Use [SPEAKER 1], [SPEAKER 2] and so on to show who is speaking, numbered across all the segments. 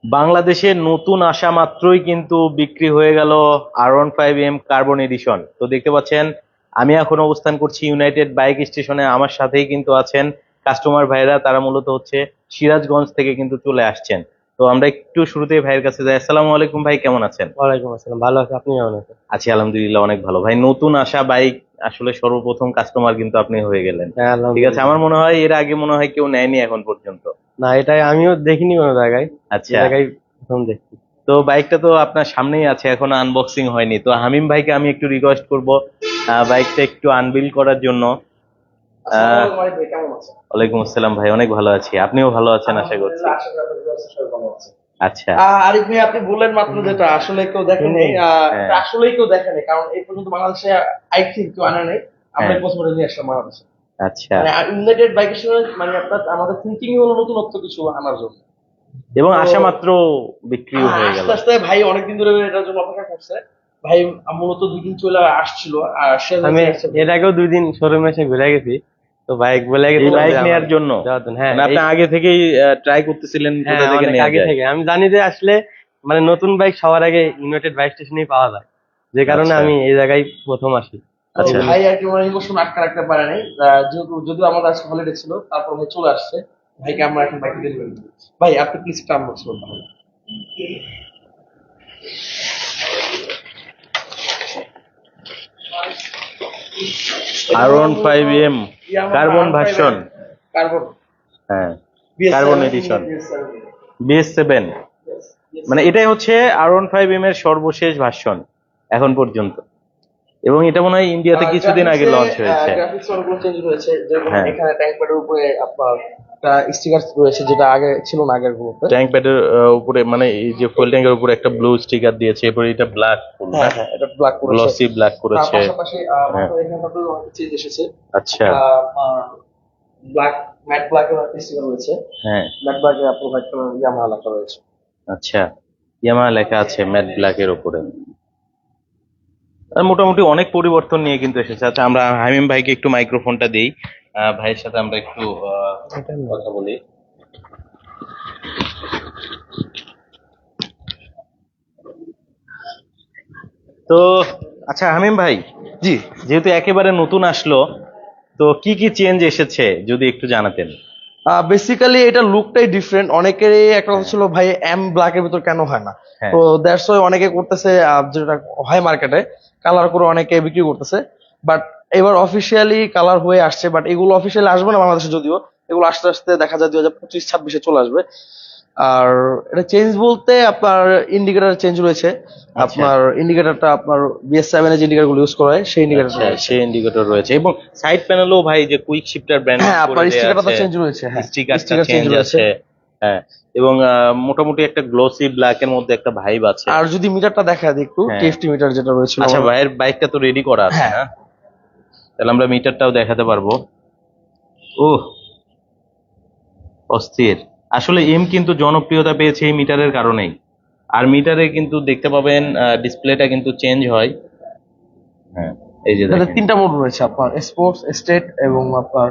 [SPEAKER 1] বাংলাদেশে নতুন আসা মাত্রই কিন্তু বিক্রি হয়ে গেল R15M কার্বন এডিশন। তো দেখতে পাচ্ছেন আমি এখন অবস্থান করছি ইউনাইটেড বাইক স্টেশনে। আমার সাথেই কিন্তু আছেন কাস্টমার ভাইরা, তারা মূলত হচ্ছে সিরাজগঞ্জ থেকে কিন্তু চলে আসছেন। তো আমরা একটু শুরুতেই ভাইয়ের কাছে যাই। আসসালামু আলাইকুম ভাই, কেমন আছেন?
[SPEAKER 2] ওয়ালাইকুম আসসালাম, ভালো আছি। আপনি কেমন আছেন?
[SPEAKER 1] আছি আলহামদুলিল্লাহ, অনেক ভালো। ভাই, নতুন আসা বাইক আসলে সর্বপ্রথম কাস্টমার কিন্তু আপনি হয়ে গেলেন।
[SPEAKER 2] হ্যাঁ,
[SPEAKER 1] ঠিক আছে,
[SPEAKER 2] আলহামদুলিল্লাহ।
[SPEAKER 1] আমার মনে হয় এর আগে মনে হয় কেউ নেয়নি এখন পর্যন্ত।
[SPEAKER 2] না, এটাই আমিও দেখিনি কোনো জায়গায়। এই
[SPEAKER 1] আচ্ছা,
[SPEAKER 2] জায়গায় প্রথম দেখছি।
[SPEAKER 1] তো বাইকটা তো আপনার সামনেই আছে, এখনো আনবক্সিং হয়নি। তো হামিম ভাইকে আমি একটু রিকোয়েস্ট করব বাইকটা একটু আনবিল করার জন্য।
[SPEAKER 3] আসসালামু
[SPEAKER 1] আহ
[SPEAKER 3] আলাইকুম ভাই, কেমন আছেন?
[SPEAKER 1] ওয়ালাইকুম আসসালাম ভাই, অনেক ভালো আছি। আপনিও ভালো আছেন আশা করছি।
[SPEAKER 3] আলহামদুলিল্লাহ, আশা করি আপনাদের ব্যবস্থা সবাই ভালো আছে।
[SPEAKER 1] আচ্ছা।
[SPEAKER 3] আরিফ ভাই, আপনি বললেন মাত্র যেটা আসলে কেউ দেখেনি,
[SPEAKER 1] হ্যাঁ।
[SPEAKER 3] এটা আসলেই কেউ দেখেনি, কারণ এই পর্যন্ত বাংলাদেশে আই থিঙ্ক কেউ আনে নাই। আমরা
[SPEAKER 1] হ্যাঁ।
[SPEAKER 3] প্রথমে নিয়ে আসলাম বাংলাদেশে।
[SPEAKER 1] আচ্ছা।
[SPEAKER 3] মানে ইউনাইটেড বাইকের সঙ্গে মানে আপনার আমাদের থিঙ্কিং হলো নতুনত্ব কিছু আনার জন্য।
[SPEAKER 1] এবং
[SPEAKER 3] তো
[SPEAKER 1] আসা মাত্র বিক্রিও হয়ে গেল।
[SPEAKER 3] আস্তে আস্তে ভাই অনেকদিন ধরে এটার জন্য অপেক্ষা করছে। ভাই মূলত 2 দিন চলে আসছিল, আর সে
[SPEAKER 2] আমি এর আগেও 2 দিন শোরুমে এসে ঘুরে গেছি। তো বাইক বলে
[SPEAKER 1] এই
[SPEAKER 2] গেছিলাম
[SPEAKER 1] বাইক
[SPEAKER 2] যে আমার
[SPEAKER 1] নেয়ার জন্য
[SPEAKER 2] যাওয়ার জন্য। হ্যাঁ,
[SPEAKER 1] মানে আপনি আগে থেকেই ট্রাই করতেছিলেন কোথা
[SPEAKER 2] হ্যাঁ,
[SPEAKER 1] থেকে
[SPEAKER 2] অনেক
[SPEAKER 1] নেওয়া
[SPEAKER 2] আগে
[SPEAKER 1] যায়।
[SPEAKER 2] থেকে আমি জানি যে আসলে মানে নতুন বাইক সবার আগে ইউনাইটেড বাইক স্টেশনেই পাওয়া যায়, যে কারণে
[SPEAKER 1] আচ্ছা।
[SPEAKER 2] আমি এই জায়গায় প্রথম আসি।
[SPEAKER 3] তো
[SPEAKER 1] আচ্ছা।
[SPEAKER 3] ভাই আর কি ওনার ইমোশন আটকে রাখতে পারে নাই। যেহেতু যদিও আমাদের আজকে হলিডে ছিল, তারপর ভাই চলে আসছে। ভাইকে আমরা এখন বাইক ডেলিভারি দিই। ভাই আপনি প্লিজ একটা আনবক্স করুন তাহলে। এটা হলো
[SPEAKER 1] R15M কার্বন ভার্সন।
[SPEAKER 3] কার্বন
[SPEAKER 1] হ্যাঁ,
[SPEAKER 3] BS7
[SPEAKER 1] কার্বন এডিশন BS7। মানে এটাই হচ্ছে R15M এর সর্বশেষ ভার্সন এখন পর্যন্ত, এবং এটা মনে হয় ইন্ডিয়াতে কিছুদিন আগে লঞ্চ হয়েছে।
[SPEAKER 3] গ্রাফিক্স অনেকগুলো চেঞ্জ হয়েছে, যেমন
[SPEAKER 1] হ্যাঁ,
[SPEAKER 3] এখানে ট্যাঙ্ক প্যাডের উপরে আপনার একটা স্টিকার রয়েছে, যেটা আগে ছিল না আগের গুলোতে।
[SPEAKER 1] ট্যাঙ্ক প্যাডের উপরে মানে এই যে ফুয়েল ট্যাঙ্কের উপরে একটা ব্লু স্টিকার দিয়েছে, এরপরে এটা ব্ল্যাক ফুল না,
[SPEAKER 3] হ্যাঁ হ্যাঁ, এটা ব্ল্যাক করেছে।
[SPEAKER 1] গ্লসি ব্ল্যাক
[SPEAKER 3] তার
[SPEAKER 1] করেছে।
[SPEAKER 3] পাশাপাশি
[SPEAKER 1] হ্যাঁ।
[SPEAKER 3] আপনার এখানটাতেও অনেক চেঞ্জ এসেছে।
[SPEAKER 1] আচ্ছা।
[SPEAKER 3] ব্ল্যাক, ম্যাট ব্ল্যাকের একটা স্টিকার রয়েছে।
[SPEAKER 1] হ্যাঁ।
[SPEAKER 3] ম্যাট ব্ল্যাকে আপনার হোয়াইট কালার ইয়ামাহা লেখা রয়েছে।
[SPEAKER 1] আচ্ছা, ইয়ামাহা লেখা আছে ম্যাট ব্ল্যাক এর উপরে। আর মোটামুটি অনেক পরিবর্তন নিয়ে কিন্তু এসেছে। আচ্ছা, আমরা হামিম ভাইকে একটু মাইক্রোফোনটা দিই, ভাইয়ের সাথে আমরা একটু কথা বলি। তো আচ্ছা হামিম ভাই,
[SPEAKER 3] জি,
[SPEAKER 1] যেহেতু একেবারে নতুন আসলো, তো কি কি চেঞ্জ এসেছে যদি একটু জানাতেন।
[SPEAKER 3] বেসিক্যালি এটা লুকটাই ডিফারেন্ট। অনেকেরই একটা কথা ছিল ভাই এম ব্ল্যাকের ভিতর কেন হয় না।
[SPEAKER 1] হ্যাঁ।
[SPEAKER 3] তো দ্যাটস ওয়াই অনেকে করতেছে, যেটা হয় মার্কেটে কালার করে অনেকে বিক্রি করতেছে। বাট এবার অফিসিয়ালি কালার হয়ে আসছে, বাট এগুলো অফিসিয়ালি আসবে না বাংলাদেশে, যদিও এগুলো আস্তে আস্তে দেখা যায় 2025-26-এ চলে আসবে। আর এটা চেঞ্জ বলতে আপনার ইন্ডিকেটর চেঞ্জ রয়েছে। আপনার ইন্ডিকেটরটা আপনার BS7 এর যে ইন্ডিকেটর গুলো ইউজ করা হয় সেই ইন্ডিকেটর
[SPEAKER 1] আচ্ছা, সেই ইন্ডিকেটর রয়েছে, এবং সাইড প্যানেলও ভাই যে কুইক শিফটার ব্র্যান্ড
[SPEAKER 3] হ্যাঁ,
[SPEAKER 1] করে
[SPEAKER 3] আপনার
[SPEAKER 1] দেয়া
[SPEAKER 3] স্টিকারটা
[SPEAKER 1] আছে,
[SPEAKER 3] চেঞ্জ রয়েছে। হ্যাঁ,
[SPEAKER 1] স্টিকারটা
[SPEAKER 3] স্টিকার চেঞ্জ
[SPEAKER 1] চেঞ্জ
[SPEAKER 3] রয়েছে।
[SPEAKER 1] আছে। হ্যাঁ, এবং মোটামুটি একটা গ্লোসি ব্ল্যাক এর মধ্যে একটা ভাইব আছে।
[SPEAKER 3] আর যদি মিটারটা দেখা দিই একটু,
[SPEAKER 1] হ্যাঁ।
[SPEAKER 3] টিএফটি মিটার যেটা রয়েছিল
[SPEAKER 1] আচ্ছা,
[SPEAKER 3] আমাদের।
[SPEAKER 1] ভাইয়ের বাইকটা তো রেডি করা আছে
[SPEAKER 3] হ্যাঁ,
[SPEAKER 1] না, তাহলে আমরা মিটারটাও দেখাতে পারবো। ওহ, অস্থির। আসলে এম কিন্তু জনপ্রিয়তা পেয়েছে এই মিটারের কারণেই। আর মিটারে কিন্তু দেখতে পাবেন ডিসপ্লেটা কিন্তু চেঞ্জ হয়। হ্যাঁ, এই যে
[SPEAKER 3] এটাতে
[SPEAKER 1] দেখেন
[SPEAKER 3] 3টা মোড রয়েছে, আপনার স্পোর্টস, স্টেট এবং আপনার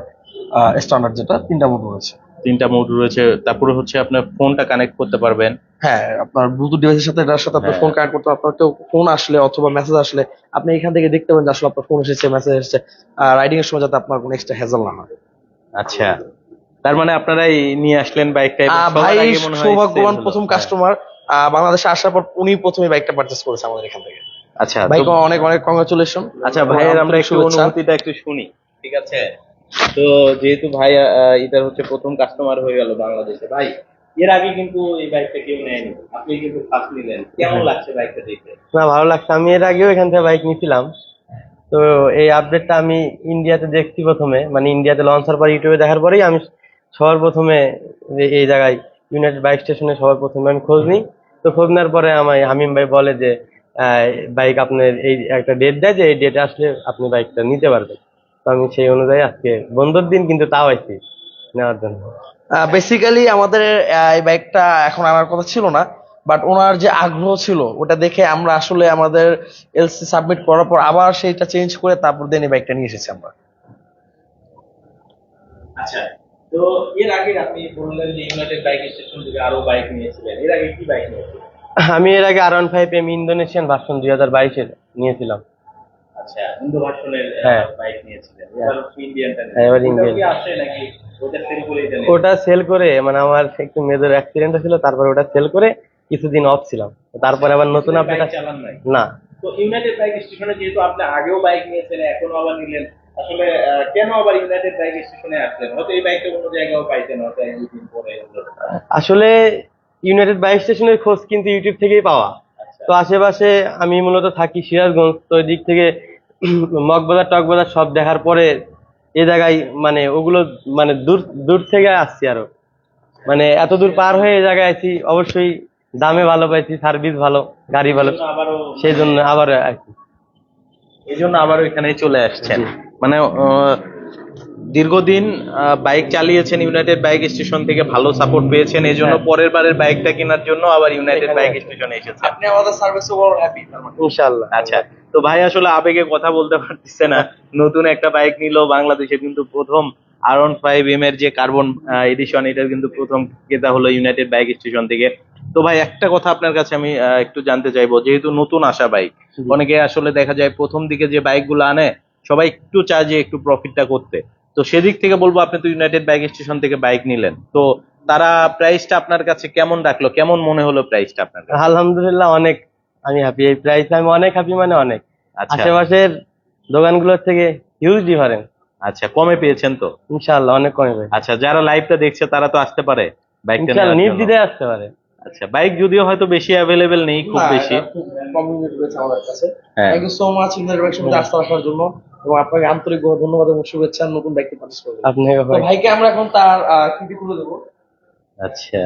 [SPEAKER 3] স্ট্যান্ডার্ড, যেটা 3টা মোড রয়েছে।
[SPEAKER 1] 3টা মোড রয়েছে। তারপরে হচ্ছে আপনার ফোনটা কানেক্ট করতে পারবেন।
[SPEAKER 3] হ্যাঁ, আপনার ব্লুটুথ ডিভাইসের সাথে এটার সাথে আপনার
[SPEAKER 1] হ্যাঁ।
[SPEAKER 3] ফোন কানেক্ট করতে হবে। আপনার কেউ ফোন আসলে অথবা মেসেজ আসলে আপনি এখান থেকে দেখতে পাবেন যে আসলে আপনার ফোন এসেছে, মেসেজ এসেছে। রাইডিং এর সময় যাতে আপনার কোনো এক্সট্রা হ্যাজল না হয়।
[SPEAKER 1] আচ্ছা, তার মানে আপনারাই নিয়ে আসলেন বাইকটা, এবং
[SPEAKER 3] ভাই
[SPEAKER 1] সবার আগে মনে হয়
[SPEAKER 3] সৌভাগ্যবান
[SPEAKER 1] sale হলো।
[SPEAKER 3] প্রথম
[SPEAKER 1] হ্যাঁ।
[SPEAKER 3] কাস্টমার বাংলাদেশে আসার পর উনি প্রথমে বাইকটা পারচেস করেছে আমাদের এখান থেকে।
[SPEAKER 1] আচ্ছা, তো
[SPEAKER 3] ভাইকে অনেক অনেক কংগ্রাচুলেশন।
[SPEAKER 1] আচ্ছা ভাইয়ের আমরা একটু অনুভূতিটা একটু শুনি, ঠিক আছে? তো যেহেতু ভাই এটার হচ্ছে প্রথম কাস্টমার হয়ে গেল বাংলাদেশে, ভাই এর আগে কিন্তু এই বাইকটা কেউ নেয়নি, আপনি কিন্তু ফার্স্ট নিলেন, কেমন লাগছে বাইকটা দেখে?
[SPEAKER 2] না, ভালো লাগছে। আমি এর আগেও এখান থেকে বাইক নিয়েছিলাম। তো এই আপডেটটা আমি ইন্ডিয়াতে দেখছি প্রথমে, মানে ইন্ডিয়াতে লঞ্চ হওয়ার পর ইউটিউবে দেখার পরেই আমি সবার প্রথমে এই জায়গায় ইউনাইটেড বাইক স্টেশনে সবার প্রথমে আমি খোঁজ নিই। তো খোঁজ নেওয়ার পরে আমায় হামিম ভাই বলে যে বাইক আপনার এই একটা ডেট দেয়, যে এই ডেটে আসলে আপনি বাইকটা নিতে পারবেন। তো আমি সেই অনুযায়ী আজকে বন্ধুর দিন কিন্তু তাও আইছি নেওয়ার জন্য।
[SPEAKER 3] বেসিক্যালি আমাদের এই বাইকটা এখন আনার কথা ছিল না, বাট ওনার যে আগ্রহ ছিল ওটা দেখে আমরা আসলে আমাদের এলসি সাবমিট করার পর আবার সেইটা চেঞ্জ করে তারপর দেন এই বাইকটা নিয়ে এসেছি আমরা।
[SPEAKER 1] আচ্ছা, তো তো এর আগে আপনি বললেন যে ইউনাইটেড বাইক স্টেশন থেকে আরো বাইক নিয়েছিলেন, এর আগে কি বাইক নিয়েছিলেন?
[SPEAKER 2] আমি এর আগে R15M ইন্দোনেশিয়ান ভার্সন 2022-এর নিয়েছিলাম।
[SPEAKER 1] আচ্ছা, ইন্দো ভার্সনের
[SPEAKER 2] হ্যাঁ।
[SPEAKER 1] বাইক নিয়েছিলেন, এবার ইন্ডিয়ানটা
[SPEAKER 2] হ্যাঁ, এবার ইন্ডিয়ান।
[SPEAKER 1] কি আসে নাকি ওটা সেল করে দিলেন?
[SPEAKER 2] ওটা সেল করে, মানে আমার একটু মেজর অ্যাক্সিডেন্ট ছিল, তারপরে ওটা সেল করে কিছুদিন অফ ছিলাম, তারপরে আবার নতুন আপডেট
[SPEAKER 1] বাইক চালান নাই?
[SPEAKER 2] না।
[SPEAKER 1] তো ইউনাইটেড বাইক স্টেশনে যেহেতু আপনি আগেও বাইক নিয়েছেন, এখনো আবার নিলেন, আসলে কেন আবার ইউনাইটেড বাইক স্টেশনে আসলেন? হয়তো এই বাইকটা অন্য জায়গাও পাইতেন, হয়তো এক দুদিন পরে হলো।
[SPEAKER 2] আসলে ইউনাইটেড বাইক স্টেশনের খোঁজ কিন্তু ইউটিউব থেকেই পাওয়া।
[SPEAKER 1] আচ্ছা।
[SPEAKER 2] তো আশেপাশে আমি মূলত থাকি সিরাজগঞ্জ, তো ওই দিক থেকে মগবাজার টকবাজার সব দেখার পরে এ জায়গায় মানে ওগুলো মানে দূর দূর থেকে আসছি, আরো মানে এত দূর পার হয়ে এই জায়গায় আছি, অবশ্যই দামে ভালো পাইছি, সার্ভিস ভালো, গাড়ি ভালো,
[SPEAKER 1] আবারও
[SPEAKER 2] সেই জন্য আবার আছি।
[SPEAKER 1] এই জন্য আবারও এখানে চলে আসছেন। মানে দীর্ঘদিন বাইক চালিয়েছেন ইউনাইটেড বাইক স্টেশন থেকে, ভালো সাপোর্ট পেয়েছেন, এই জন্য
[SPEAKER 2] হ্যাঁ।
[SPEAKER 1] পরের বারের বাইকটা কেনার জন্য আবার ইউনাইটেড
[SPEAKER 2] এখানে
[SPEAKER 1] বাইক
[SPEAKER 2] আসছি।
[SPEAKER 1] স্টেশনে এসেছেন।
[SPEAKER 3] আপনি আমাদের সার্ভিসে বড় হ্যাপি তার মানে।
[SPEAKER 2] ইনশাআল্লাহ।
[SPEAKER 1] আচ্ছা, তো ভাই আসলে আবেগে কথা বলতে পারতেছে না, নতুন একটা বাইক নিল, বাংলাদেশে কিন্তু প্রথম R15M এর যে কার্বন এডিশন, এটা কিন্তু প্রথম ক্রেতা হলো ইউনাইটেড বাইক স্টেশন থেকে। তো ভাই একটা কথা আপনার কাছে আমি একটু জানতে চাইবো, যেহেতু নতুন আসা বাইক, অনেকে আসলে দেখা যায় প্রথম দিকে যে বাইকগুলো আনে সবাই একটু চায় যে একটু প্রফিটটা করতে, তো সেদিক থেকে বলবো আপনি তো ইউনাইটেড বাইক স্টেশন থেকে বাইক নিলেন, তো তারা প্রাইসটা আপনার কাছে কেমন রাখলো, কেমন মনে হলো প্রাইসটা আপনার কাছে?
[SPEAKER 2] আলহামদুলিল্লাহ, অনেক আমি হ্যাপি। এই প্রাইস আমি অনেক হ্যাপি, মানে অনেক।
[SPEAKER 1] আচ্ছা।
[SPEAKER 2] আশেপাশের দোকানগুলোর থেকে হিউজ ডিফারেন্স।
[SPEAKER 1] আচ্ছা, কমে পেয়েছেন তো?
[SPEAKER 2] ইনশাআল্লাহ অনেক কমে পাই।
[SPEAKER 1] আচ্ছা, যারা লাইভটা দেখছে তারা তো আসতে পারে বাইকটা
[SPEAKER 2] ইনশাআল্লাহ
[SPEAKER 1] নেওয়ার জন্য।
[SPEAKER 2] নির্দ্বিধায় আসতে পারে।
[SPEAKER 1] আচ্ছা, বাইক যদিও হয়তো বেশি অ্যাভেলেবেল নেই, খুব
[SPEAKER 3] না,
[SPEAKER 1] বেশি।
[SPEAKER 3] এটা খুব কম ইউনিট রয়েছে আমাদের কাছে।
[SPEAKER 1] হ্যাঁ।
[SPEAKER 3] Thank you so much United bike শোরুমে আসতে আসার জন্য, এবং আপনাকে আন্তরিকভাবে ধন্যবাদ এবং শুভেচ্ছা নতুন বাইকটি পারচেজ করবেন।
[SPEAKER 2] আপনাকে
[SPEAKER 3] তো ভাইকে আমরা এখন তার কিটি খুলে দেবো।
[SPEAKER 1] আচ্ছা,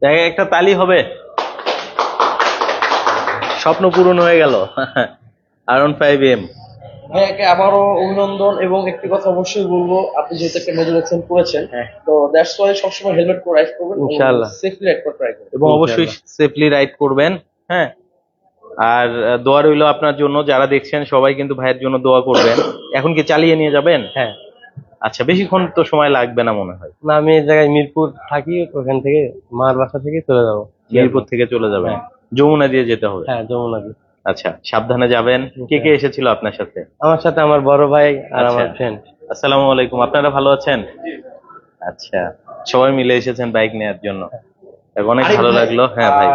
[SPEAKER 1] জায়গায় একটা তালি হবে, স্বপ্ন পূরণ হয়ে গেল। R15M।
[SPEAKER 3] ভাইয়াকে আবারও অভিনন্দন, এবং একটি কথা অবশ্যই বলবো, আপনি যেহেতু একটা মেজর অ্যাক্সিডেন্ট করেছেন,
[SPEAKER 1] হ্যাঁ।
[SPEAKER 3] তো দ্যাটস ওয়াই সবসময় হেলমেট পরে রাইড করবেন,
[SPEAKER 2] ইনশাআল্লাহ।
[SPEAKER 3] সেফলি রাইড করতে ট্রাই করবেন।
[SPEAKER 1] এবং অবশ্যই সেফলি রাইড করবেন। হ্যাঁ, আর দোয়া রইলো আপনার জন্য, যারা দেখছেন সবাই কিন্তু ভাইয়ের জন্য দোয়া করবেন। এখন কি চালিয়ে নিয়ে যাবেন?
[SPEAKER 2] হ্যাঁ।
[SPEAKER 1] আচ্ছা, বেশিক্ষণ তো সময় লাগবে না মনে হয়?
[SPEAKER 2] না, আমি এই জায়গায় মিরপুর থাকি, ওখান থেকে মার বাসা থেকে চলে যাবো।
[SPEAKER 1] মিরপুর থেকে চলে যাবেন, যমুনা দিয়ে যেতে হবে?
[SPEAKER 2] হ্যাঁ, যমুনাদি।
[SPEAKER 1] আচ্ছা, সাবধানে যাবেন। কে কে এসেছিল আপনার সাথে?
[SPEAKER 2] আমার সাথে আমার বড় ভাই আর
[SPEAKER 1] আচ্ছা।
[SPEAKER 2] আমার ফ্রেন্ড।
[SPEAKER 1] আসসালামু আলাইকুম, আপনারা ভালো আছেন? আচ্ছা, সবাই মিলে এসেছেন বাইক নেওয়ার জন্য, অনেক ভালো লাগলো। হ্যাঁ ভাই।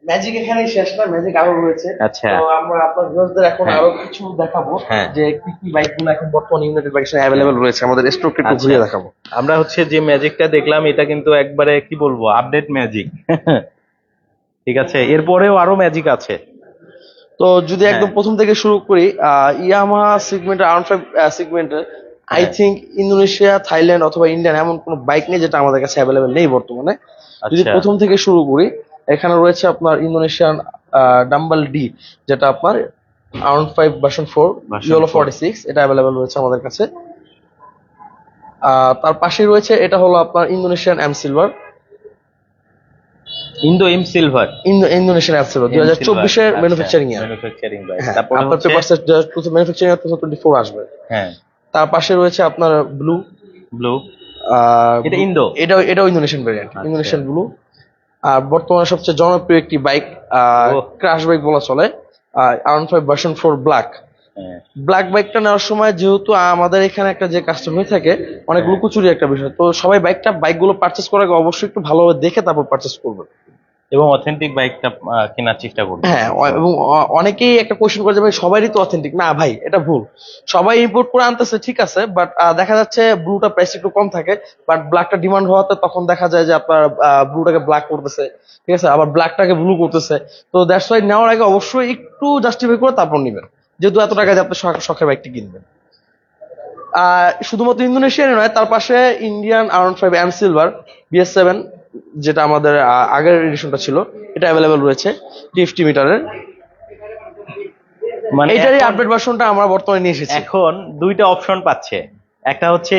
[SPEAKER 3] ম্যাজিক এখানেই শেষ না, ম্যাজিক আরো রয়েছে।
[SPEAKER 1] আচ্ছা।
[SPEAKER 3] তো আমরা আপনার ভিউয়ারদের এখন
[SPEAKER 1] হ্যাঁ।
[SPEAKER 3] আরো কিছু দেখাবো,
[SPEAKER 1] হ্যাঁ।
[SPEAKER 3] যে কি কি বাইকগুলো এখন বর্তমানে ইউনাইটেড বাইক স্টেশনে অ্যাভেলেবল রয়েছে, আমাদের স্টকটা একটু
[SPEAKER 1] আচ্ছা।
[SPEAKER 3] ঘুরিয়ে দেখাবো।
[SPEAKER 1] আমরা হচ্ছে যে ম্যাজিকটা দেখলাম, এটা কিন্তু একবারে কি বলবো, আপডেট ম্যাজিক। ঠিক আছে, এরপরেও আরো ম্যাজিক আছে।
[SPEAKER 3] তো যদি একদম
[SPEAKER 1] হ্যাঁ।
[SPEAKER 3] প্রথম থেকে শুরু করি, ইয়ামাহা সেগমেন্টের R15 সেগমেন্টের আই
[SPEAKER 1] হ্যাঁ।
[SPEAKER 3] থিঙ্ক ইন্দোনেশিয়া, থাইল্যান্ড অথবা ইন্ডিয়ান এমন কোনো বাইক নেই যেটা আমাদের কাছে অ্যাভেলেবেল নেই বর্তমানে। যদি
[SPEAKER 1] আচ্ছা।
[SPEAKER 3] প্রথম থেকে শুরু করি, এখানে রয়েছে আপনার ইন্দোনেশিয়ান ডাম্বল ডি, যেটা আপনার R15 ভার্সন 4
[SPEAKER 1] Version
[SPEAKER 3] ইয়েলো
[SPEAKER 1] 4
[SPEAKER 3] 46, এটা অ্যাভেলেবেল রয়েছে আমাদের কাছে। তার পাশেই রয়েছে, এটা হলো আপনার Indonesian M silver,
[SPEAKER 1] Indo M silver.
[SPEAKER 3] Indonesian M silver 2024-এর ম্যানুফ্যাকচারিং ইয়ার।
[SPEAKER 1] Manufacturing bike.
[SPEAKER 3] হ্যাঁ,
[SPEAKER 1] তারপর
[SPEAKER 3] আপনার
[SPEAKER 1] হচ্ছে
[SPEAKER 3] পেপারস ম্যানুফ্যাকচারিং ইয়ার 2024 আসবে।
[SPEAKER 1] হ্যাঁ,
[SPEAKER 3] তার পাশে রয়েছে আপনার ব্লু,
[SPEAKER 1] ব্লু। এটা ইন্দো?
[SPEAKER 3] এটাও ইন্দোনেশিয়ান ভেরিয়েন্ট,
[SPEAKER 1] আচ্ছা।
[SPEAKER 3] Indonesian blue. আর বর্তমানে সবচেয়ে জনপ্রিয় একটি বাইক,
[SPEAKER 1] ওহ।
[SPEAKER 3] ক্রাশ বাইক বলা চলে, R15 ভার্সন 4 ব্ল্যাক।
[SPEAKER 1] হ্যাঁ।
[SPEAKER 3] ব্ল্যাক বাইকটা নেওয়ার সময় যেহেতু আমাদের এখানে একটা যে কাস্টম হয়ে থাকে, অনেক
[SPEAKER 1] হ্যাঁ।
[SPEAKER 3] লুকোচুরি একটা বিষয়, তো সবাই বাইকগুলো পারচেস করার আগে অবশ্যই একটু ভালোভাবে দেখে তারপর পারচেস করবে।
[SPEAKER 1] এবং অথেন্টিক বাইকটা কেনার চেষ্টা করবে।
[SPEAKER 3] হ্যাঁ, এবং অনেকেই একটা কোশ্চেন করে যে ভাই সবারই তো অথেন্টিক না, ভাই এটা ভুল। সবাই ইম্পোর্ট করে আনতেছে ঠিক আছে, বাট দেখা যাচ্ছে ব্লুটা প্রাইস একটু কম থাকে, বাট ব্ল্যাকটা ডিমান্ড হওয়াতে তখন দেখা যায় যে আপনার ব্লুটাকে ব্ল্যাক করতেছে, ঠিক আছে, আবার ব্ল্যাকটাকে ব্লু করতেছে। তো দ্যাটস ওয়াই নেওয়ার আগে অবশ্যই একটু জাস্টিফাই করে তারপর নেবেন, যেহেতু এত টাকা দিয়ে আপনি শখের বাইকটি কিনবেন। শুধুমাত্র ইন্দোনেশিয়ান নয়, তার পাশে Indian R15 M silver BS7, যেটা আমাদের আগের এডিশনটা ছিল, এটা অ্যাভেলেবেল রয়েছে 50 মিটারের।
[SPEAKER 1] মানে
[SPEAKER 3] এটারই
[SPEAKER 1] এখন-
[SPEAKER 3] আপডেট ভার্সনটা আমরা বর্তমানে নিয়ে এসেছি।
[SPEAKER 1] এখন দুইটা অপশন পাচ্ছে, একটা হচ্ছে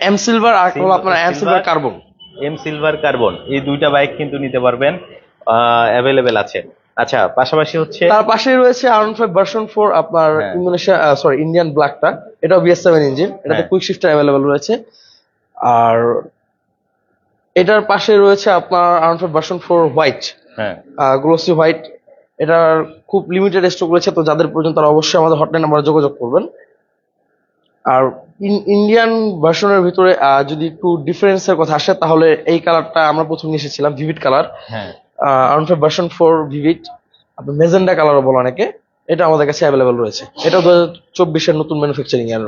[SPEAKER 3] এম সিলভার আর হলো আপনার M
[SPEAKER 1] Silver,
[SPEAKER 3] silver carbon.
[SPEAKER 1] M silver carbon, এই দুইটা বাইক কিন্তু নিতে পারবেন, অ্যাভেলেবেল আছে। আচ্ছা, পাশাপাশি হচ্ছে
[SPEAKER 3] তার পাশেই রয়েছে R15 ভার্সন 4 আপনার
[SPEAKER 1] হ্যাঁ।
[SPEAKER 3] ইন্ডিয়ান ব্ল্যাকটা, এটাও BS7 ইঞ্জিন, এটাতে
[SPEAKER 1] হ্যাঁ।
[SPEAKER 3] কুইক শিফটার অ্যাভেলেবল রয়েছে। আর এটার পাশে রয়েছে আপনার R15 ভার্সন 4 হোয়াইট,
[SPEAKER 1] হ্যাঁ
[SPEAKER 3] গ্লোসি হোয়াইট। এটার খুব লিমিটেড স্টক রয়েছে, তো যাদের প্রয়োজন তারা অবশ্যই আমাদের হটলাইন নাম্বারে যোগাযোগ করবেন। আর ইন্ডিয়ান ভার্সনের ভিতরে যদি একটু ডিফারেন্সের কথা আসে, তাহলে এই কালারটা আমরা প্রথম নিয়ে এসেছিলাম, ভিভিড কালার,
[SPEAKER 1] হ্যাঁ
[SPEAKER 3] R15 ভার্সন 4 ভিভিড, আপনার মেজেন্ডা কালারও বলে অনেকে। এটা আমাদের কাছে অ্যাভেলেবল রয়েছে, এটা 2024-এর নতুন ম্যানুফ্যাকচারিং এর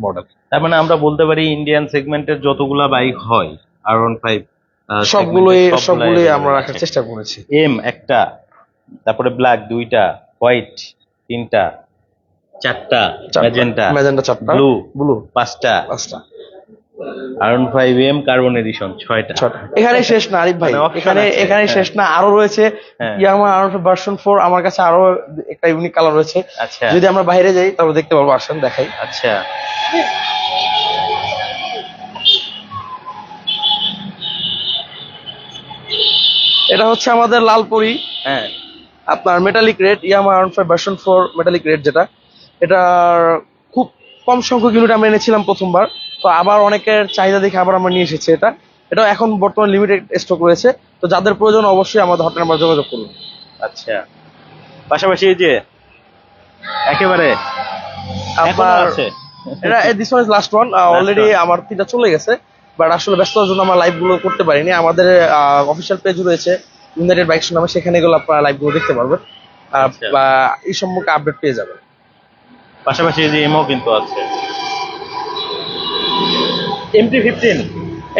[SPEAKER 3] মডেল।
[SPEAKER 1] তার মানে আমরা বলতে পারি ইন্ডিয়ান সেগমেন্টের যতগুলা বাইক হয় R15
[SPEAKER 3] সবগুলোই আমরা রাখার চেষ্টা করেছি।
[SPEAKER 1] এম একটা, তারপরে ব্ল্যাক দুইটা, হোয়াইট তিনটা, চারটা, ম্যাজেন্টা
[SPEAKER 3] ম্যাজেন্ডা 4টা,
[SPEAKER 1] ব্লু
[SPEAKER 3] ব্লু
[SPEAKER 1] পাঁচটা,
[SPEAKER 3] 5টা,
[SPEAKER 1] R15M কার্বন এডিশন 6টা।
[SPEAKER 3] 6টা। এখানে শেষ না আরিফ ভাই,
[SPEAKER 1] মানে option
[SPEAKER 3] এখানে
[SPEAKER 1] আছে,
[SPEAKER 3] এখানে
[SPEAKER 1] হ্যাঁ।
[SPEAKER 3] শেষ না, আরো রয়েছে
[SPEAKER 1] হ্যাঁ।
[SPEAKER 3] Yamaha R15 version 4। আমার কাছে আরো একটা ইউনিক কালার রয়েছে,
[SPEAKER 1] আচ্ছা
[SPEAKER 3] যদি আমরা বাইরে যাই তাহলে দেখতে পারবো, আসেন দেখাই।
[SPEAKER 1] আচ্ছা
[SPEAKER 3] এটা হচ্ছে আমাদের লালপরি,
[SPEAKER 1] হ্যাঁ
[SPEAKER 3] আপনার metallic red, Yamaha R15 version 4 metallic red, যেটা এটার খুব কম সংখ্যক ইউনিট আমরা এনেছিলাম প্রথমবার, তো আবার অনেকের চাহিদা দেখে আবার আমরা নিয়ে এসেছি। এটা এখন বর্তমানে লিমিটেড স্টক রয়েছে, তো যাদের প্রয়োজন অবশ্যই আমাদের হটলাইন নাম্বার যোগাযোগ করুন।
[SPEAKER 1] আচ্ছা, পাশাপাশি এই যে একেবারে এখনো
[SPEAKER 3] আপনার
[SPEAKER 1] আছে
[SPEAKER 3] এটা this one is last one, already
[SPEAKER 1] one।
[SPEAKER 3] আমার 3টা চলে গেছে, বাট আসলে ব্যস্ততার জন্য আমরা লাইভ গুলো করতে পারিনি। আমাদের অফিসিয়াল পেজ রয়েছে ইউনাইটেড বাইকস নামে, সেখানে গেলে আপনারা লাইভ গুলো দেখতে পারবেন,
[SPEAKER 1] আচ্ছা।
[SPEAKER 3] বা এই সম্পর্কে আপডেট পেয়ে যাবেন।
[SPEAKER 1] পাশাপাশি এই যে এমও কিন্তু আছে, MT-15।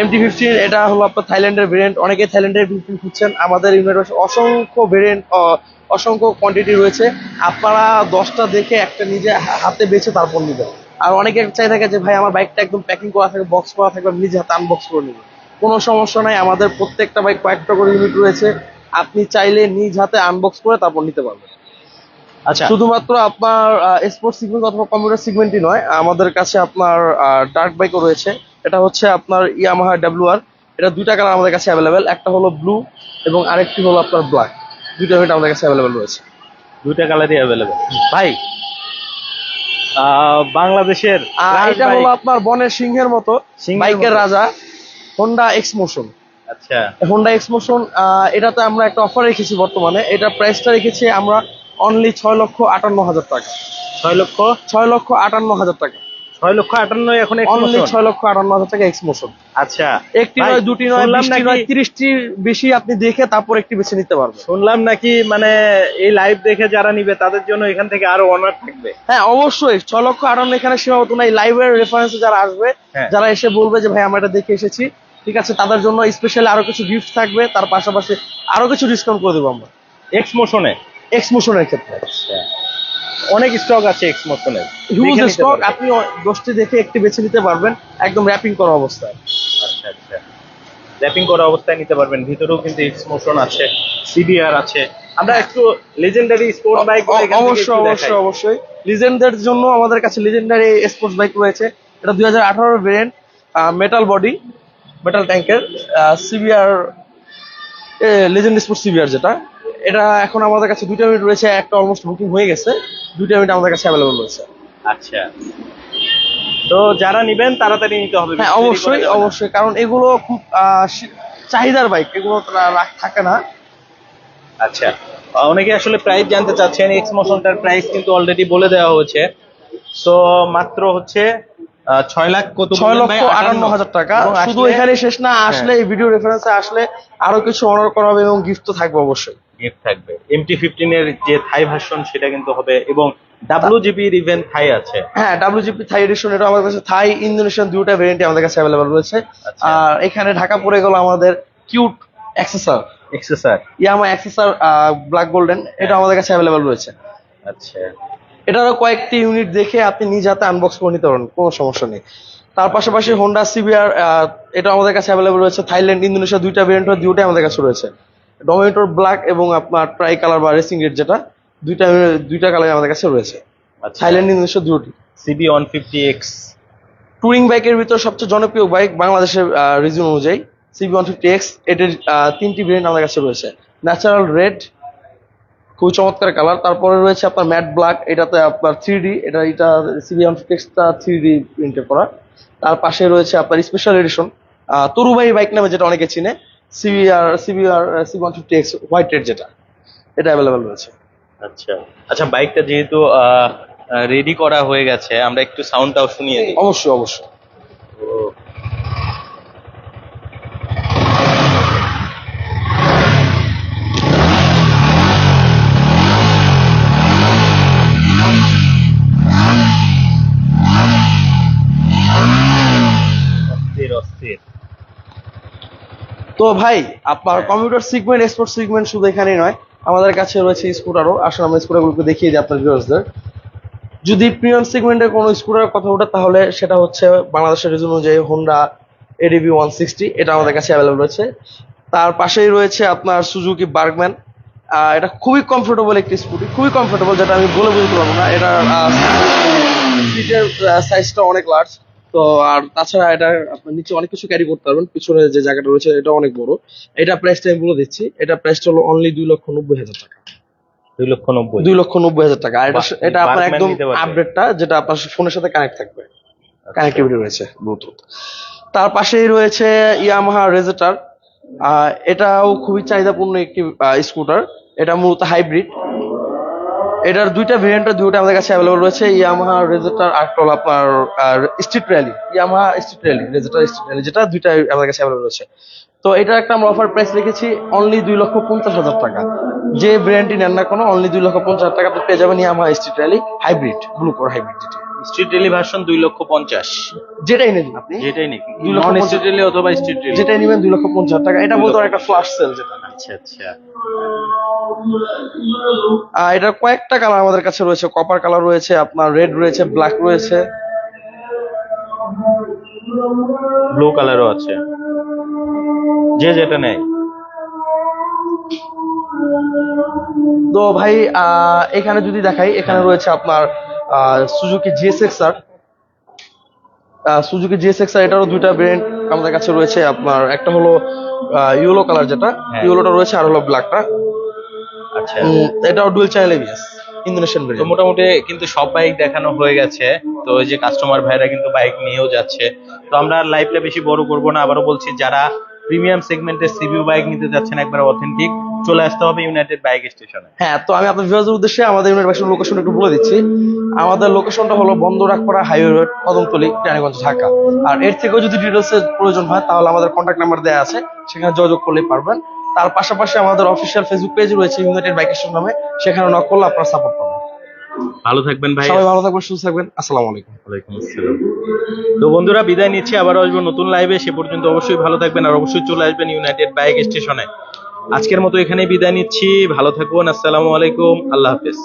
[SPEAKER 3] MT-15 এটা হলো আপনার থাইল্যান্ডের ভেরিয়েন্ট, অনেকে থাইল্যান্ডের 15 খুঁজছেন, আমাদের ইউনাইটেড অসংখ্য ভেরিয়েন্ট, অসংখ্য কোয়ান্টিটি রয়েছে। আপনারা 10টা দেখে একটা নিজে হাতে বেছে তারপর নেবেন। আর অনেকে চাই থাকে যে ভাই আমার বাইকটা একদম প্যাকিং করা থাকে, বক্স করা থাকবে, আমি নিজে হাতে আনবক্স করে নেব। কোনো সমস্যা নাই, আমাদের প্রত্যেকটা বাইক কয়েকটা করে ইউনিট রয়েছে, আপনি চাইলে নিজ হাতে আনবক্স করে তারপর নিতে পারবেন।
[SPEAKER 1] আচ্ছা
[SPEAKER 3] শুধুমাত্র আপনার স্পোর্টস সেগমেন্ট অথবা কম্পিউটার সেগমেন্টই নয়, আমাদের কাছে আপনার ডার্ক বাইকও রয়েছে। এটা হচ্ছে আপনার ইয়ামাহা WR, এটা 2টা কালার আমাদের কাছে অ্যাভেলেবেল, একটা হলো ব্লু এবং আরেকটি হলো আপনার ব্ল্যাক। 2টা ইউনিট আমাদের কাছে অ্যাভেলেবেল রয়েছে।
[SPEAKER 1] দুইটা কালারই অ্যাভেলেবেল ভাই। বাংলাদেশের
[SPEAKER 3] আর
[SPEAKER 1] রাজ
[SPEAKER 3] এটা
[SPEAKER 1] বাইক।
[SPEAKER 3] হলো আপনার বনের সিংহের মতো
[SPEAKER 1] সিংহের
[SPEAKER 3] বাইকের
[SPEAKER 1] মতো।
[SPEAKER 3] রাজা, হোন্ডা এক্স মোশন।
[SPEAKER 1] আচ্ছা
[SPEAKER 3] হোন্ডা এক্স মোশন, এটাতে আমরা একটা অফার রেখেছি বর্তমানে, এটা প্রাইসটা রেখেছি আমরা অনলি 6,58,000 টাকা।
[SPEAKER 1] 6,58,000।
[SPEAKER 3] 6,58,000 টাকা,
[SPEAKER 1] 6,58,000 এখন
[SPEAKER 3] অনলি
[SPEAKER 1] X-Motion।
[SPEAKER 3] 6,58,000 টাকা এক্স মোশন।
[SPEAKER 1] আচ্ছা
[SPEAKER 3] একটি
[SPEAKER 1] ভাই,
[SPEAKER 3] নয়, দুটি নয়,
[SPEAKER 1] শুনলাম
[SPEAKER 3] 20টি নয়,
[SPEAKER 1] নাকি
[SPEAKER 3] 30টির বেশি আপনি দেখে তারপর একটি বেছে নিতে পারবেন।
[SPEAKER 1] শুনলাম নাকি মানে এই লাইভ দেখে যারা নিবে তাদের জন্য এখান থেকে আরো অনার থাকবে।
[SPEAKER 3] হ্যাঁ অবশ্যই, 6,58,000 এখানে সীমাবদ্ধ নাই, লাইভের রেফারেন্সে যারা আসবে,
[SPEAKER 1] হ্যাঁ।
[SPEAKER 3] যারা এসে বলবে যে ভাই আমরা এটা দেখে এসেছি, ঠিক আছে, তাদের জন্য স্পেশালি আরো কিছু গিফট থাকবে, তার পাশাপাশি আরো কিছু ডিসকাউন্ট করে দেবো আমরা
[SPEAKER 1] X-Motion-এ।
[SPEAKER 3] এক্স মোশনের ক্ষেত্রে।
[SPEAKER 1] আচ্ছা, অনেক স্টক আছে X-Motion-এর।
[SPEAKER 3] হিউজ
[SPEAKER 1] দেখে নিতে
[SPEAKER 3] স্টক,
[SPEAKER 1] পারবেন।
[SPEAKER 3] আপনি 10টি দেখে একটি বেছে নিতে পারবেন একদম র্যাপিং করা অবস্থায়।
[SPEAKER 1] আচ্ছা আচ্ছা, র্যাপিং করা অবস্থায় নিতে পারবেন। ভিতরেও কিন্তু X-Motion আছে, CBR আছে। আমরা একটু লেজেন্ডারি স্পোর্ট বাইক
[SPEAKER 3] অবশ্যই অবশ্যই অবশ্যই লিজেন্ডদের জন্য আমাদের কাছে লিজেন্ডারি স্পোর্টস বাইক রয়েছে। এটা 2018 ভেরিয়েন্ট, মেটাল বডি, মেটাল ট্যাঙ্কের সিবিআর, লিজেন্ড স্পোর্টস সিবিআর, যেটা এটা এখন আমাদের কাছে 2টা ইউনিট রয়েছে, একটা অলমোস্ট বুকিং হয়ে গেছে, 2টা ইউনিট আমাদের কাছে অ্যাভেলেবল রয়েছে।
[SPEAKER 1] আচ্ছা, তো যারা নিবেন তাড়াতাড়ি নিতে হবে।
[SPEAKER 3] হ্যাঁ
[SPEAKER 1] দেরি করা
[SPEAKER 3] অবশ্যই
[SPEAKER 1] যাবে না।
[SPEAKER 3] অবশ্যই, কারণ এগুলো খুব চাহিদার বাইক, এগুলো থাকে না।
[SPEAKER 1] আচ্ছা, অনেকে আসলে প্রাইস জানতে চাচ্ছেন। X-Motion-টার প্রাইস কিন্তু অলরেডি বলে দেওয়া হয়েছে, তো মাত্র হচ্ছে 6 লাখ কত বললেন ভাই?
[SPEAKER 3] 6,58,000 টাকা।
[SPEAKER 1] এবং
[SPEAKER 3] শুধু
[SPEAKER 1] আসলে
[SPEAKER 3] এখানে শেষ না, আসলে এই ভিডিও রেফারেন্সে আসলে আরো কিছু অনার করা হবে এবং গিফট তো থাকবে অবশ্যই।
[SPEAKER 1] গিফট থাকবে। MT-15 এর যে থাই ভার্সন সেটা কিন্তু হবে, এবং WGP এর ইভেন থাই আছে।
[SPEAKER 3] হ্যাঁ WGP থাই এডিশন, এটা আমাদের কাছে থাই ইন্দোনেশিয়ান 2টা ভেরিয়েন্টই আমাদের কাছে অ্যাভেলেবল রয়েছে।
[SPEAKER 1] আচ্ছা।
[SPEAKER 3] আর এখানে ঢাকা পড়ে গেল আমাদের কিউট অ্যাক্সেসর,
[SPEAKER 1] এক্সেসার।
[SPEAKER 3] ইয়ামা অ্যাক্সেসর ব্ল্যাক গোল্ডেন, এটা আমাদের কাছে অ্যাভেলেবল রয়েছে।
[SPEAKER 1] আচ্ছা
[SPEAKER 3] এটারও কয়েকটি ইউনিট দেখে আপনি নিজ হাতে আনবক্স করে নিতে পারেন, কোনো সমস্যা নেই। তার পাশাপাশি হোন্ডা সিবিআর, এটা আমাদের কাছে অ্যাভেলেবল রয়েছে। থাইল্যান্ড ইন্দোনেশিয়া 2টা ভেরিয়েন্ট, 2টাই আমাদের কাছে রয়েছে। ডমিনেটর ব্ল্যাক এবং আপনার ট্রাই কালার বা রেসিং রেড, যেটা 2টা কালার আমাদের কাছে রয়েছে।
[SPEAKER 1] আচ্ছা।
[SPEAKER 3] থাইল্যান্ড ইন্দোনেশিয়া 2টি।
[SPEAKER 1] CB150X।
[SPEAKER 3] টুরিং বাইকের ভিতর সবচেয়ে জনপ্রিয় বাইক বাংলাদেশের রিজন অনুযায়ী CB150X, এটার 3টি ভেরিয়েন্ট আমাদের কাছে রয়েছে। ন্যাচারাল রেড, খুবই চমৎকার কালার। তারপরে রয়েছে আপনার ম্যাট ব্ল্যাক, এটাতে আপনার 3D, এটা সিবিএম টেক্সটা 3D প্রিন্টে করা। তার পাশে রয়েছে আপনার স্পেশাল এডিশন তরুবাই বাইক নামে, যেটা অনেকে চিনে, সিবিআর C150X হোয়াইট রেড, এটা অ্যাভেলেবেল রয়েছে।
[SPEAKER 1] আচ্ছা আচ্ছা, বাইকটা যেহেতু রেডি করা হয়ে গেছে, আমরা একটু সাউন্ডটাও শুনিয়ে দিই।
[SPEAKER 3] অবশ্যই অবশ্যই।
[SPEAKER 1] অস্থির অস্থির।
[SPEAKER 3] তো ভাই, আপনার কম্পিউটার সিগমেন্ট, স্পোর্ট সিগমেন্ট শুধু এখানেই নয়, আমাদের কাছে রয়েছে স্কুটারও। আসলে আমরা স্কুটারগুলোকে দেখিয়ে দিই আপনার ভিউয়ার্সদের। যদি প্রিমিয়াম সেগমেন্টের কোনো স্কুটারের কথা ওঠে, তাহলে সেটা হচ্ছে বাংলাদেশের রিজন অনুযায়ী হোন্ডা এডিবি 160, এটা আমাদের কাছে অ্যাভেলেবল রয়েছে। তার পাশেই রয়েছে আপনার সুজুকি বার্গম্যান। এটা খুবই কমফোর্টেবল একটি স্কুটি, খুবই কমফোর্টেবল, যেটা আমি বলে বুঝতে পারবো না। এটা সিটের সাইজটা অনেক লার্জ। তো আর তাছাড়া এটা আপনার নিচে অনেক কিছু ক্যারি করতে পারবেন, পিছনে যে জায়গাটা রয়েছে এটা অনেক বড়। এটা প্রাইসটা আমি বলে দিচ্ছি, এটা প্রাইসটা হলো অনলি 2,90,000 টাকা।
[SPEAKER 1] 2,90,000।
[SPEAKER 3] 2,90,000 টাকা। আর
[SPEAKER 1] বাহ,
[SPEAKER 3] এটা আপনার
[SPEAKER 1] Barkman
[SPEAKER 3] একদম
[SPEAKER 1] নিতে পারবে।
[SPEAKER 3] আপডেটটা, যেটা আপনার ফোনের সাথে কানেক্ট থাকবে, কানেক্টিভিটি রয়েছে ব্লুটুথ। তার পাশেই রয়েছে ইয়ামাহা রেজেটার। এটাও খুবই চাহিদাপূর্ণ একটি স্কুটার। এটা মূলত হাইব্রিড। এটার দুইটা ভেরিয়েন্টের দুইটা আমাদের কাছে অ্যাভেলেবল রয়েছে, ইয়ামাহা রেজেটার আর হলো আপনার street rally, Yamaha street rally, রেজেটার স্ট্রিট র্যালি, যেটা দুইটা আমাদের কাছে অ্যাভেলেবল রয়েছে। তো এটা একটা আমরা অফার প্রাইস রেখেছি অনলি 2,50,000 টাকা। যে ব্র্যান্ডটি নেন না কোনো, অনলি 2,50,000 টাকা আপনি পেয়ে যাবেন Yamaha street rally hybrid, blue core hybrid, যেটি
[SPEAKER 1] স্ট্রিট রেলি ভার্সন 2,50,000।
[SPEAKER 3] যেটাই নেন আপনি,
[SPEAKER 1] যেটাই নাকি
[SPEAKER 3] 2,50,000
[SPEAKER 1] নন স্ট্রিট রেলি অথবা স্ট্রিট রেলি?
[SPEAKER 3] যেটাই নেবেন 2,50,000 টাকা। এটা বলতে একটা ফ্ল্যাশ সেল, যেটা
[SPEAKER 1] আচ্ছা আচ্ছা।
[SPEAKER 3] এটার কয়েকটা কালার আমাদের কাছে রয়েছে, কপার কালার রয়েছে, আপনার রেড রয়েছে, ব্ল্যাক রয়েছে।
[SPEAKER 1] ব্লু কালারও আছে, যে যেটা নেয়।
[SPEAKER 3] তো ভাই এখানে যদি দেখাই, এখানে রয়েছে আপনার সুজুকি জিএসএক্সআর। সুজুকি জিএসএক্সআর এটারও দুইটা ভেরিয়েন্ট আমাদের কাছে রয়েছে। আপনার একটা হলো ইয়েলো কালার, যেটা ইয়েলোটা রয়েছে, আর হলো ব্ল্যাকটা।
[SPEAKER 1] আচ্ছা,
[SPEAKER 3] এটাও ডুয়েল চ্যানেল এবিএস, ইন্দোনেশিয়ান
[SPEAKER 1] তো
[SPEAKER 3] ভেরিয়েন্ট।
[SPEAKER 1] মোটামুটি কিন্তু সব বাইক দেখানো হয়ে গেছে। তো ওই যে কাস্টমার ভাইরা কিন্তু বাইক নিয়েও যাচ্ছে। তো আমরা লাইভটা বেশি বড় করব না, আবারও বলছি, যারা প্রিমিয়াম সেগমেন্টের সিবিউ বাইক নিতে যাচ্ছেন একবার অথেন্টিক, চলে আসতে হবে ইউনাইটেড বাইক স্টেশনে।
[SPEAKER 3] হ্যাঁ, তো আমি আপনার ভিউয়ারদের উদ্দেশ্যে আমাদের ইউনিট বাইকের লোকেশন একটু বলে দিচ্ছি। আমাদের লোকেশনটা হলো বন্দরাকপাড়া হাইওয়ে রোড, কদমতলী, কেরানীগঞ্জ, ঢাকা। আর এর থেকেও যদি ডিটেলসের প্রয়োজন হয়, তাহলে আমাদের কন্ট্যাক্ট নাম্বার দেওয়া আছে, সেখানে যোগাযোগ করলেই পারবেন। তার পাশাপাশি আমাদের অফিসিয়াল ফেসবুক পেজ রয়েছে ইউনাইটেড বাইক স্টেশন নামে, সেখানে নক করলে আপনারা সাপোর্ট পাবেন।
[SPEAKER 1] ভালো থাকবেন ভাই।
[SPEAKER 3] সবাই ভালো থাকবেন, সুস্থ থাকবেন। আসসালামু আলাইকুম।
[SPEAKER 1] ওয়ালাইকুম আসসালাম। তো বন্ধুরা, বিদায় নিচ্ছি, আবারও আসবো নতুন লাইভে। সে পর্যন্ত অবশ্যই ভালো থাকবেন, আর অবশ্যই চলে আসবেন ইউনাইটেড বাইক স্টেশনে। আজকের মতো এখানেই বিদায় নিচ্ছি, ভালো থাকুন, আসসালামু আলাইকুম, আল্লাহ হাফেজ।